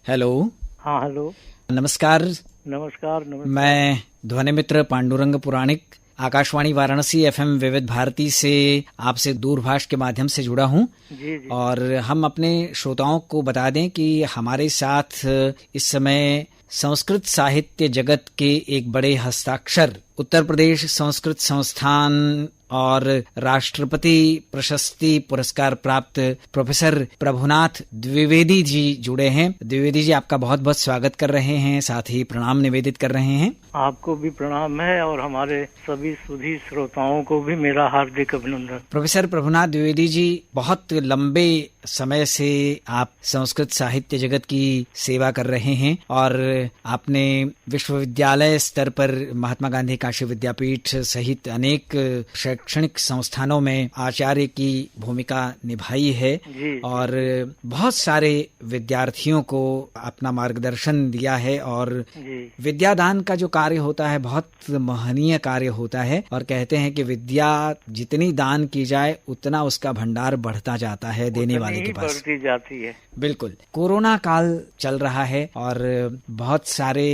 Hello. हाँ, hello. नमस्कार। नमस्कार। मैं ध्वनि मित्र पांडुरंग पुराणिक आकाशवाणी वाराणसी एफएम विविध भारती से आपसे दूरभाष के माध्यम से जुड़ा हूं। जी जी। और हम अपने श्रोताओं को बता दें कि हमारे साथ इस समय संस्कृत साहित्य जगत के एक बड़े हस्ताक्षर, उत्तर प्रदेश संस्कृत संस्थान और राष्ट्रपति प्रशस्ति पुरस्कार प्राप्त प्रोफेसर प्रभुनाथ द्विवेदी जी जुड़े हैं। द्विवेदी जी, आपका बहुत बहुत स्वागत कर रहे हैं, साथ ही प्रणाम निवेदित कर रहे हैं। आपको भी प्रणाम है और हमारे सभी सुधी श्रोताओं को भी मेरा हार्दिक अभिनंदन। प्रोफेसर प्रभुनाथ द्विवेदी जी, बहुत लंबे समय से आप संस्कृत साहित्य जगत की सेवा कर रहे हैं और आपने विश्वविद्यालय स्तर पर महात्मा गांधी काशी विद्यापीठ सहित अनेक शैक्षणिक संस्थानों में आचार्य की भूमिका निभाई है जी। और बहुत सारे विद्यार्थियों को अपना मार्गदर्शन दिया है और विद्यादान का जो कार्य होता है बहुत महनीय कार्य होता है और कहते हैं कि विद्या जितनी दान की जाए उतना उसका भंडार बढ़ता जाता है देने वाले के पास, बढ़ती जाती है। बिल्कुल। कोरोना काल चल रहा है और बहुत सारे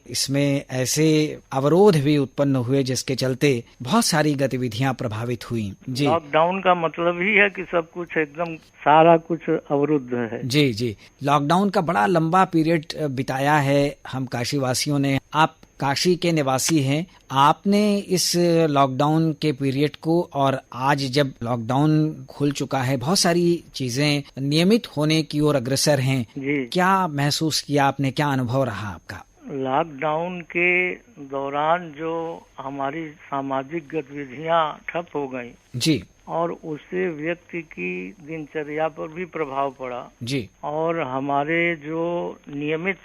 इसमें ऐसे अवरोध भी उत्पन्न हुए जिसके चलते बहुत सारी गतिविधियां प्रभावित हुई। जी, लॉकडाउन का मतलब ही है कि सब कुछ एकदम सारा कुछ अवरुद्ध है। जी जी। लॉकडाउन का बड़ा लंबा पीरियड बिताया है हम काशी वासियों ने। आप काशी के निवासी हैं, आपने इस लॉकडाउन के पीरियड को और आज जब लॉकडाउन खुल चुका है बहुत सारी चीजें नियमित होने की ओर अग्रसर हैं, क्या महसूस किया आपने, क्या अनुभव रहा आपका? लॉकडाउन के दौरान जो हमारी सामाजिक गतिविधियां ठप हो गई जी, और उससे व्यक्ति की दिनचर्या पर भी प्रभाव पड़ा जी। और हमारे जो नियमित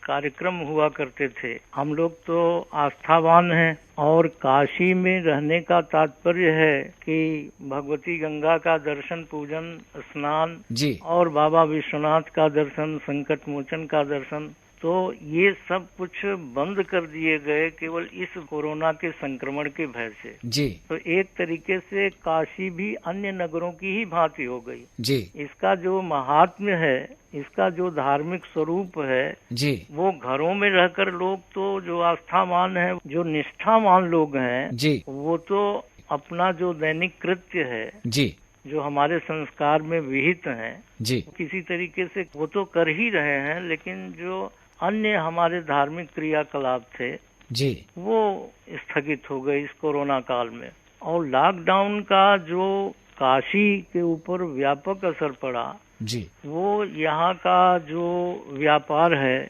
कार्यक्रम हुआ करते थे, हम लोग तो आस्थावान हैं और काशी में रहने का तात्पर्य है कि भगवती गंगा का दर्शन, पूजन, स्नान जी, और बाबा विश्वनाथ का दर्शन, संकट मोचन का दर्शन, तो ये सब कुछ बंद कर दिए गए केवल इस कोरोना के संक्रमण के भय से जी। तो एक तरीके से काशी भी अन्य नगरों की ही भांति हो गई जी। इसका जो महात्म्य है, इसका जो धार्मिक स्वरूप है जी, वो घरों में रहकर लोग तो जो आस्थावान है, जो निष्ठावान लोग हैं जी, वो तो अपना जो दैनिक कृत्य है जी, जो हमारे संस्कार में विहित हैं जी, किसी तरीके से वो तो कर ही रहे हैं, लेकिन जो अन्य हमारे धार्मिक क्रियाकलाप थे जी, वो स्थगित हो गए इस कोरोना काल में। और लॉकडाउन का जो काशी के ऊपर व्यापक असर पड़ा जी, वो यहाँ का जो व्यापार है,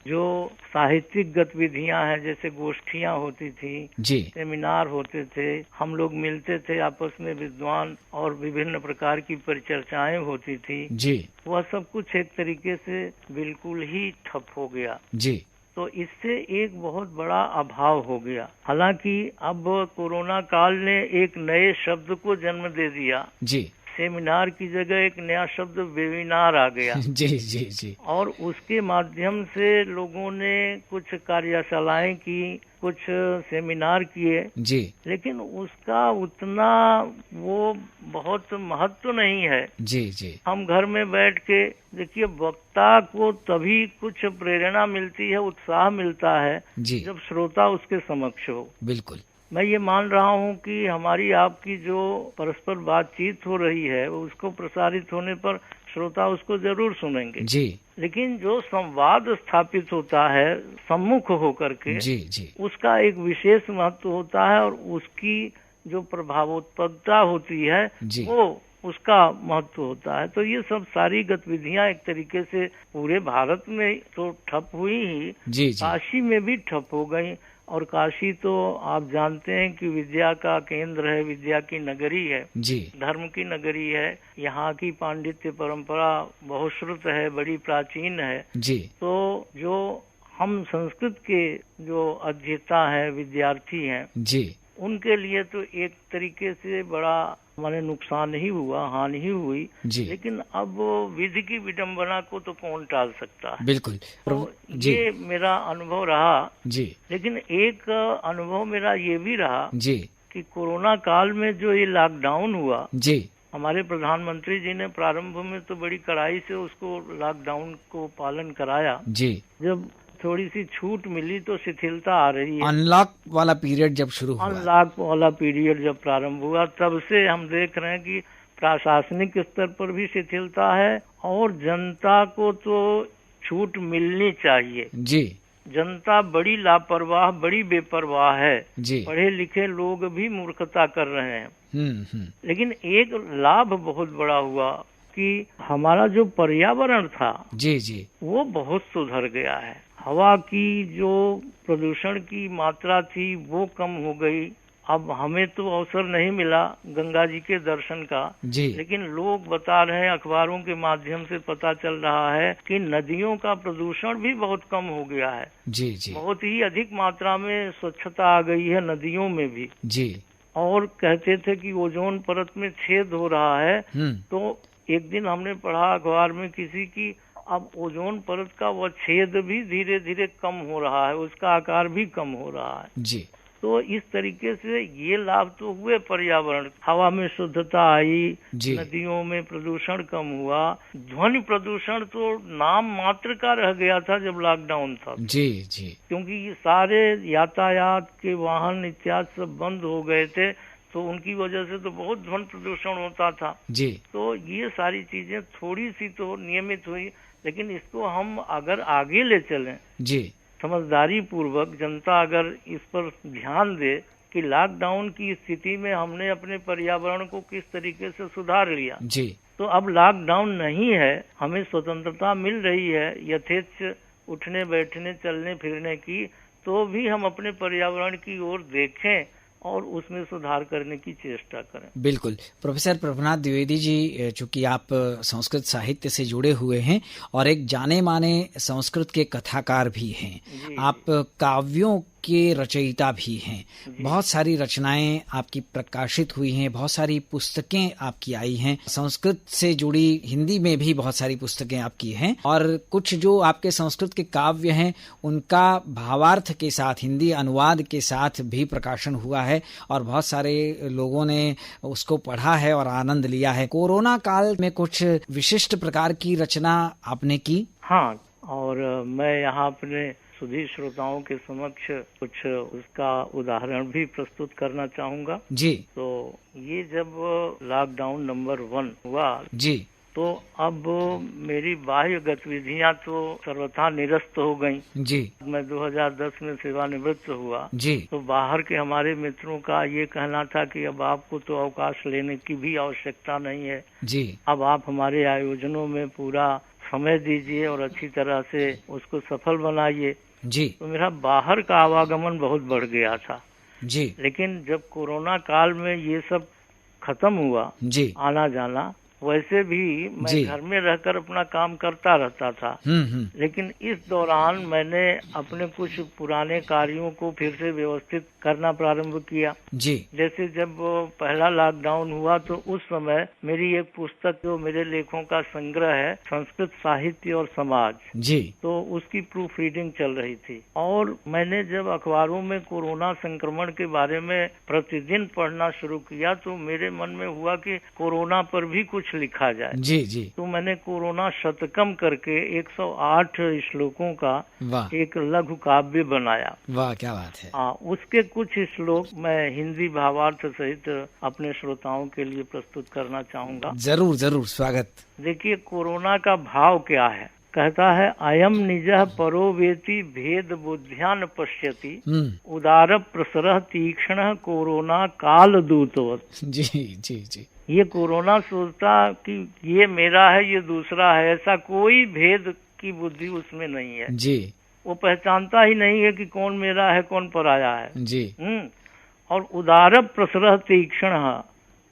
जो साहित्यिक गतिविधियां हैं, जैसे गोष्ठियां होती थी जी, सेमिनार होते थे, हम लोग मिलते थे आपस में, विद्वान, और विभिन्न प्रकार की परिचर्चाएं होती थी जी, वह सब कुछ एक तरीके से बिल्कुल ही ठप हो गया जी। तो इससे एक बहुत बड़ा अभाव हो गया। हालांकि अब कोरोना काल ने एक नए शब्द को जन्म दे दिया जी, सेमिनार की जगह एक नया शब्द वेबिनार आ गया जी जी जी। और उसके माध्यम से लोगों ने कुछ कार्यशालाएं की, कुछ सेमिनार किए जी, लेकिन उसका उतना वो बहुत महत्व नहीं है जी जी। हम घर में बैठ के देखिए, वक्ता को तभी कुछ प्रेरणा मिलती है, उत्साह मिलता है जी, जब श्रोता उसके समक्ष हो। बिल्कुल। मैं ये मान रहा हूँ कि हमारी आपकी जो परस्पर बातचीत हो रही है, उसको प्रसारित होने पर श्रोता उसको जरूर सुनेंगे जी, लेकिन जो संवाद स्थापित होता है सम्मुख होकर के जी जी, उसका एक विशेष महत्व होता है और उसकी जो प्रभावोत्पन्नता होती है जी, वो उसका महत्व होता है। तो ये सब सारी गतिविधियां एक तरीके से पूरे भारत में तो ठप हुई ही जी, काशी में भी ठप हो गई। और काशी तो आप जानते हैं कि विद्या का केंद्र है, विद्या की नगरी है जी, धर्म की नगरी है। यहाँ की पांडित्य परंपरा बहुश्रुत है, बड़ी प्राचीन है जी। तो जो हम संस्कृत के जो अध्येता हैं, विद्यार्थी हैं जी, उनके लिए तो एक तरीके से बड़ा माने नुकसान ही हुआ, हानि ही हुई जी। लेकिन अब विधि की विडंबना को तो कौन टाल सकता है। बिल्कुल। तो ये मेरा अनुभव रहा जी। लेकिन एक अनुभव मेरा ये भी रहा जी कि कोरोना काल में जो ये लॉकडाउन हुआ जी, हमारे प्रधानमंत्री जी ने प्रारंभ में तो बड़ी कड़ाई से उसको लॉकडाउन को पालन कराया जी। जब थोड़ी सी छूट मिली तो शिथिलता आ रही है। अनलॉक वाला पीरियड जब शुरू हुआ, अनलॉक वाला पीरियड जब प्रारंभ हुआ तब से हम देख रहे हैं कि प्रशासनिक स्तर पर भी शिथिलता है और जनता को तो छूट मिलनी चाहिए जी। जनता बड़ी लापरवाह, बड़ी बेपरवाह है जी। पढ़े लिखे लोग भी मूर्खता कर रहे हैं। लेकिन एक लाभ बहुत बड़ा हुआ कि हमारा जो पर्यावरण था जी जी वो बहुत सुधर गया है। हवा की जो प्रदूषण की मात्रा थी वो कम हो गई। अब हमें तो अवसर नहीं मिला गंगा जी के दर्शन का जी। लेकिन लोग बता रहे हैं, अखबारों के माध्यम से पता चल रहा है कि नदियों का प्रदूषण भी बहुत कम हो गया है। जी जी। बहुत ही अधिक मात्रा में स्वच्छता आ गई है नदियों में भी जी। और कहते थे कि ओजोन परत में छेद हो रहा है तो एक दिन हमने पढ़ा अखबार में किसी की अब ओजोन परत का वह छेद भी धीरे धीरे कम हो रहा है, उसका आकार भी कम हो रहा है जी। तो इस तरीके से ये लाभ तो हुए पर्यावरण, हवा में शुद्धता आई, नदियों में प्रदूषण कम हुआ। ध्वनि प्रदूषण तो नाम मात्र का रह गया था जब लॉकडाउन था जी जी क्योंकि ये सारे यातायात के वाहन इत्यादि सब बंद हो गए थे तो उनकी वजह से तो बहुत ध्वनि प्रदूषण होता था जी। तो ये सारी चीजें थोड़ी सी तो नियमित हुई लेकिन इसको हम अगर आगे ले चलें जी समझदारी पूर्वक, जनता अगर इस पर ध्यान दे कि लॉकडाउन की स्थिति में हमने अपने पर्यावरण को किस तरीके से सुधार लिया जी। तो अब लॉकडाउन नहीं है, हमें स्वतंत्रता मिल रही है यथेच्छ उठने बैठने चलने फिरने की, तो भी हम अपने पर्यावरण की ओर देखें और उसमें सुधार करने की चेष्टा करें। बिल्कुल। प्रोफेसर प्रभुनाथ द्विवेदी जी, चूंकि आप संस्कृत साहित्य से जुड़े हुए हैं और एक जाने माने संस्कृत के कथाकार भी हैं, आप काव्यों के रचयिता भी हैं, बहुत सारी रचनाएं आपकी प्रकाशित हुई हैं, बहुत सारी पुस्तकें आपकी आई हैं, संस्कृत से जुड़ी हिंदी में भी बहुत सारी पुस्तकें आपकी हैं और कुछ जो आपके संस्कृत के काव्य हैं उनका भावार्थ के साथ हिंदी अनुवाद के साथ भी प्रकाशन हुआ है और बहुत सारे लोगों ने उसको पढ़ा है और आनंद लिया है। कोरोना काल में कुछ विशिष्ट प्रकार की रचना आपने की? हाँ, और मैं यहाँ अपने सुधी श्रोताओं के समक्ष कुछ उसका उदाहरण भी प्रस्तुत करना चाहूंगा जी। तो ये जब लॉकडाउन नंबर 1 हुआ जी तो अब मेरी बाह्य गतिविधियां तो सर्वथा निरस्त हो गईं। जी। मैं 2010 में सेवानिवृत्त हुआ जी। तो बाहर के हमारे मित्रों का ये कहना था कि अब आपको तो अवकाश लेने की भी आवश्यकता नहीं है जी। अब आप हमारे आयोजनों में पूरा समय दीजिए और अच्छी तरह से उसको सफल बनाइए जी। तो मेरा बाहर का आवागमन बहुत बढ़ गया था जी। लेकिन जब कोरोना काल में ये सब खत्म हुआ जी। आना जाना वैसे भी मैं घर में रहकर अपना काम करता रहता था लेकिन इस दौरान मैंने अपने कुछ पुराने कार्यों को फिर से व्यवस्थित करना प्रारंभ किया जी। जैसे जब पहला लॉकडाउन हुआ तो उस समय मेरी एक पुस्तक जो मेरे लेखों का संग्रह है संस्कृत साहित्य और समाज जी तो उसकी प्रूफ रीडिंग चल रही थी और मैंने जब अखबारों में कोरोना संक्रमण के बारे में प्रतिदिन पढ़ना शुरू किया तो मेरे मन में हुआ कि कोरोना पर भी कुछ लिखा जाए। जी जी। तो मैंने कोरोना शतकम करके 108 श्लोकों का एक लघु काव्य बनाया। वाह, क्या बात है। हाँ, उसके कुछ श्लोक मैं हिंदी भावार्थ सहित अपने श्रोताओं के लिए प्रस्तुत करना चाहूंगा। जरूर जरूर, स्वागत। देखिए कोरोना का भाव क्या है। कहता है अयम निजः परो वेति भेद बुद्ध्यान पश्यति उदार प्रसरः तीक्ष्ण कोरोना काल दूतवत। जी जी जी। ये कोरोना सोचता कि ये मेरा है ये दूसरा है, ऐसा कोई भेद की बुद्धि उसमें नहीं है जी। वो पहचानता ही नहीं है कि कौन मेरा है कौन पराया है जी। और उदार प्रसरः तीक्ष्ण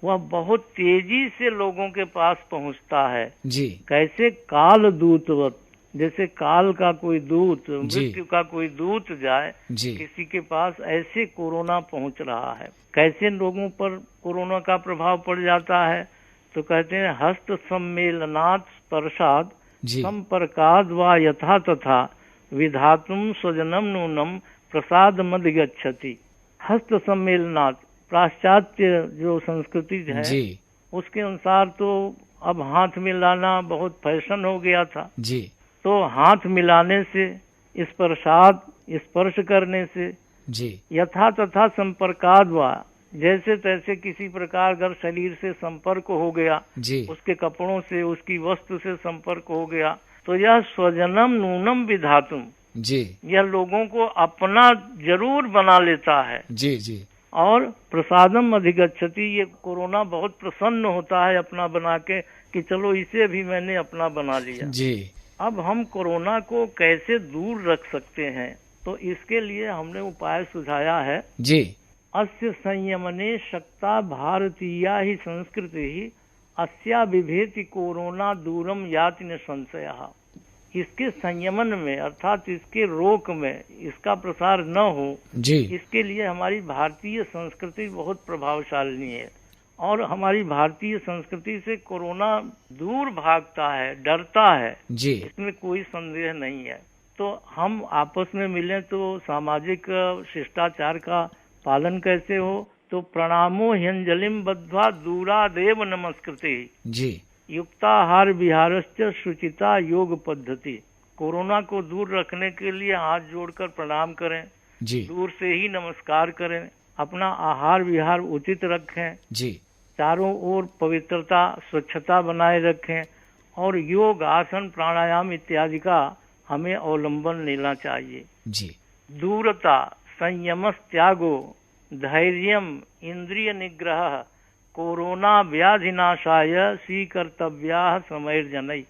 वह बहुत तेजी से लोगों के पास पहुंचता है जी। कैसे काल दूतवत, जैसे काल का कोई दूत मृत्यु का कोई दूत जाए किसी के पास, ऐसे कोरोना पहुंच रहा है। कैसे लोगों पर कोरोना का प्रभाव पड़ जाता है तो कहते हैं हस्त सम्मेलनात् स्पर्शाद संपर्काद वा यथा तथा विधातुम स्वजनम नूनम प्रसाद मद गच्छति। हस्त सम्मेलनात् पाश्चात्य जो संस्कृति है उसके अनुसार तो अब हाथ मिलाना बहुत फैशन हो गया था जी। तो हाथ मिलाने से, इस प्रसाद स्पर्श करने से जी यथा तथा संपर्काद वा, जैसे तैसे किसी प्रकार अगर शरीर से संपर्क हो गया, जी उसके कपड़ों से, उसकी वस्तु से संपर्क हो गया, तो यह स्वजनम नूनम विधातुम, जी यह लोगों को अपना जरूर बना लेता है। जी जी और प्रसादम अधिगच्छति, ये कोरोना बहुत प्रसन्न होता है अपना बना के कि चलो इसे भी मैंने अपना बना लिया। जी। अब हम कोरोना को कैसे दूर रख सकते हैं, तो इसके लिए हमने उपाय सुझाया है। जी। अस्य संयमने शक्ता भारतीया ही संस्कृति ही अस्या विभेति कोरोना दूरम याति न संशयः। इसके संयमन में अर्थात इसके रोक में, इसका प्रसार न हो जी। इसके लिए हमारी भारतीय संस्कृति बहुत प्रभावशाली है और हमारी भारतीय संस्कृति से कोरोना दूर भागता है, डरता है जी। इसमें कोई संदेह नहीं है। तो हम आपस में मिलें तो सामाजिक शिष्टाचार का पालन कैसे हो, तो प्रणामो ह्यंजलिम बद्ध्वा दूरादेव नमस्कृते जी। युक्ताहार विहारश्च शुचिता योग पद्धति। कोरोना को दूर रखने के लिए हाथ जोड़कर प्रणाम करें जी। दूर से ही नमस्कार करें, अपना आहार विहार उचित रखें जी। चारों ओर पवित्रता स्वच्छता बनाए रखें और योग आसन प्राणायाम इत्यादि का हमें अवलंबन लेना चाहिए जी। दूरता संयमस त्यागो धैर्यम इंद्रिय निग्रह कोरोना व्याधिनाशाय स्वीकर्तव्या समैर्जनई।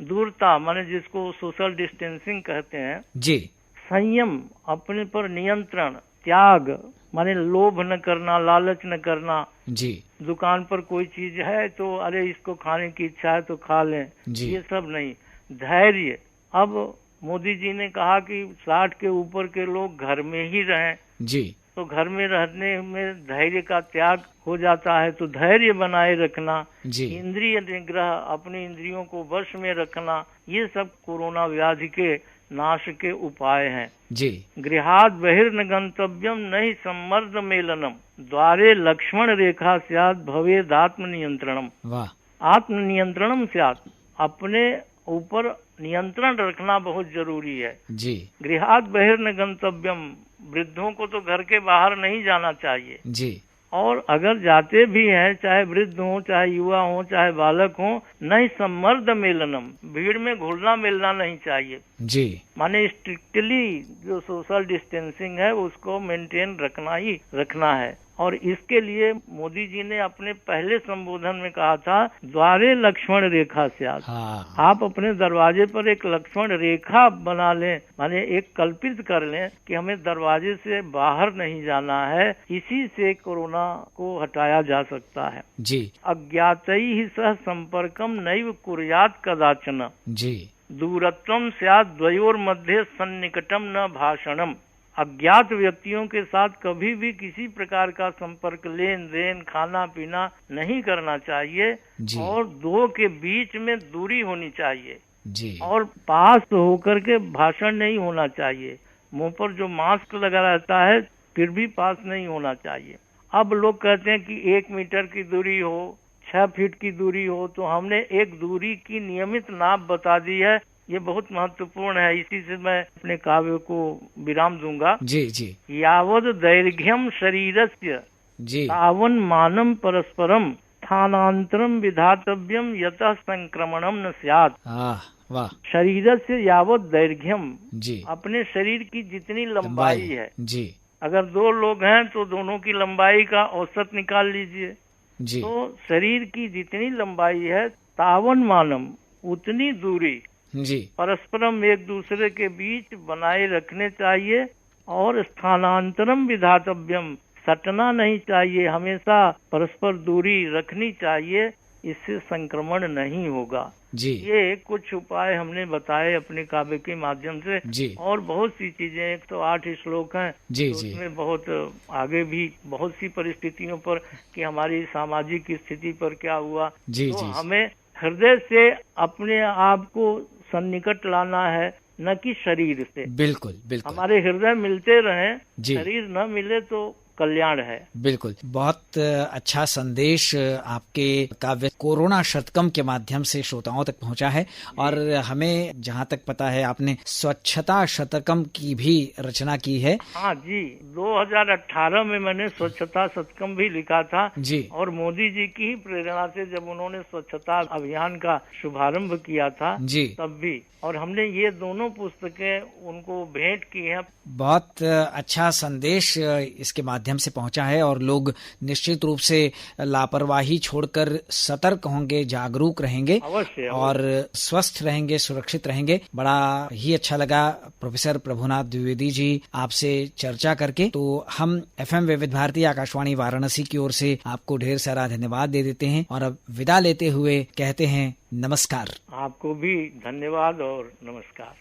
दूरता माने जिसको सोशल डिस्टेंसिंग कहते हैं जी। संयम अपने पर नियंत्रण, त्याग माने लोभ न करना, लालच न करना जी। दुकान पर कोई चीज है तो अरे इसको खाने की इच्छा है तो खा लें, ये सब नहीं। धैर्य, अब मोदी जी ने कहा कि 60 के ऊपर के लोग घर में ही रहें जी। तो घर में रहने में धैर्य का त्याग हो जाता है, तो धैर्य बनाए रखना जी। इंद्रिय निग्रह अपनी इंद्रियों को वश में रखना, ये सब कोरोना व्याधि के नाश के उपाय हैं जी। गृहाद बहिर्न गंतव्यम नहीं सम्मर्द मेलनम द्वारे लक्ष्मण रेखा स्यात् भवेद आत्म नियंत्रणम। वाह। आत्म नियंत्रणम स्यात्, अपने ऊपर नियंत्रण रखना बहुत जरूरी है जी। गृहाद बहिर्न गंतव्यम, वृद्धों को तो घर के बाहर नहीं जाना चाहिए जी। और अगर जाते भी हैं चाहे वृद्ध हो चाहे युवा हो चाहे बालक हो, नहीं सम्मर्द मेलनम, भीड़ में घुलना मिलना नहीं चाहिए जी। माने स्ट्रिक्टली जो सोशल डिस्टेंसिंग है उसको मेंटेन रखना ही रखना है। और इसके लिए मोदी जी ने अपने पहले संबोधन में कहा था द्वारे लक्ष्मण रेखा स्यात्। हाँ। आप अपने दरवाजे पर एक लक्ष्मण रेखा बना लें, माने एक कल्पित कर लें कि हमें दरवाजे से बाहर नहीं जाना है, इसी से कोरोना को हटाया जा सकता है जी। अज्ञातैः सह संपर्कम नैव कुर्यात् कदाचन जी। दूरत्वम स्यात् द्वयोर मध्ये सन्निकटम न भाषणम। अज्ञात व्यक्तियों के साथ कभी भी किसी प्रकार का संपर्क, लेन देन, खाना पीना नहीं करना चाहिए जी। और दो के बीच में दूरी होनी चाहिए जी। और पास होकर के भाषण नहीं होना चाहिए। मुंह पर जो मास्क लगा रहता है फिर भी पास नहीं होना चाहिए। अब लोग कहते हैं कि 1 मीटर की दूरी हो, 6 फीट की दूरी हो, तो हमने एक दूरी की नियमित नाप बता दी है, ये बहुत महत्वपूर्ण है। इसी से मैं अपने काव्य को विराम दूंगा। जी। जी। यावद दैर्घ्यम शरीरस्य जी। तावन मानम परस्परम स्थानांतरम विधातव्यम यतः संक्रमणम न स्यात्। वाह। शरीरस्य यावद दैर्घ्यम, जी। अपने शरीर की जितनी लंबाई है जी। अगर 2 लोग हैं तो दोनों की लंबाई का औसत निकाल लीजिए जी। तो शरीर की जितनी लंबाई है तावन मानम, उतनी दूरी जी। परस्परम एक दूसरे के बीच बनाए रखने चाहिए और स्थानांतरम विधातव्यम, सटना नहीं चाहिए, हमेशा परस्पर दूरी रखनी चाहिए, इससे संक्रमण नहीं होगा जी। ये कुछ उपाय हमने बताए अपने काव्य के माध्यम से जी। और बहुत सी चीजें 108 श्लोक हैं जी। तो जी। उसमें बहुत आगे भी बहुत सी परिस्थितियों पर कि हमारी सामाजिक स्थिति पर क्या हुआ जी। तो जी। हमें हृदय से अपने आप को सन्निकट लाना है, न कि शरीर से। बिल्कुल बिल्कुल। हमारे हृदय मिलते रहें, जी। शरीर न मिले तो कल्याण है। बिल्कुल, बहुत अच्छा संदेश आपके काव्य कोरोना शतकम के माध्यम से श्रोताओं तक पहुंचा है। और हमें जहां तक पता है आपने स्वच्छता शतकम की भी रचना की है। हाँ जी, 2018 में मैंने स्वच्छता शतकम भी लिखा था जी। और मोदी जी की ही प्रेरणा से जब उन्होंने स्वच्छता अभियान का शुभारंभ किया था जी, तब भी, और हमने ये दोनों पुस्तकें उनको भेंट की हैं। बहुत अच्छा संदेश इसके माध्यम से पहुंचा है और लोग निश्चित रूप से लापरवाही छोड़कर सतर्क होंगे, जागरूक रहेंगे अवश्य। और स्वस्थ रहेंगे, सुरक्षित रहेंगे। बड़ा ही अच्छा लगा प्रोफेसर प्रभुनाथ द्विवेदी जी आपसे चर्चा करके। तो हम FM विविध भारती आकाशवाणी वाराणसी की ओर से आपको ढेर सारा धन्यवाद दे देते हैं और अब विदा लेते हुए कहते हैं नमस्कार। आपको भी धन्यवाद और नमस्कार।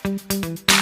Thank you.